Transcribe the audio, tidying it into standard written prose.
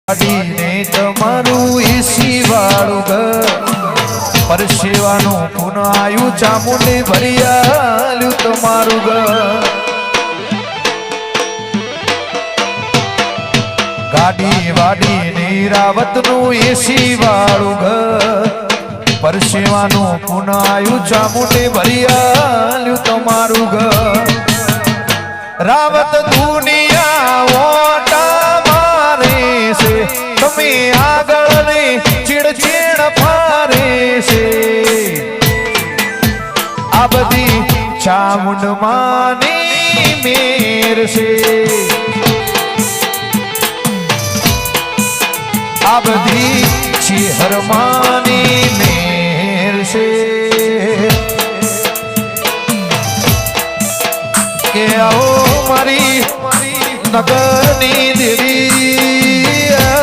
વાડીને તમારું એસી વાળું ઘર પરસેવાનું પુન આયુ ચામુંડી ભરિયાલ્યું તમારું ઘર ગાડી વાડીને રાવતનું એસી વાળું ઘર પરસેવાનું પુન આયુ ચામુંડી ભરિયાલ્યું તમારું ઘર રાવત દુનિયા તમે આગળ ચીડચીડ ફારે છે આ બધી ચામુંડ માની મેર છે આ બધી ચિહર માની મેર છે કે આવો મારી નગરની દેવી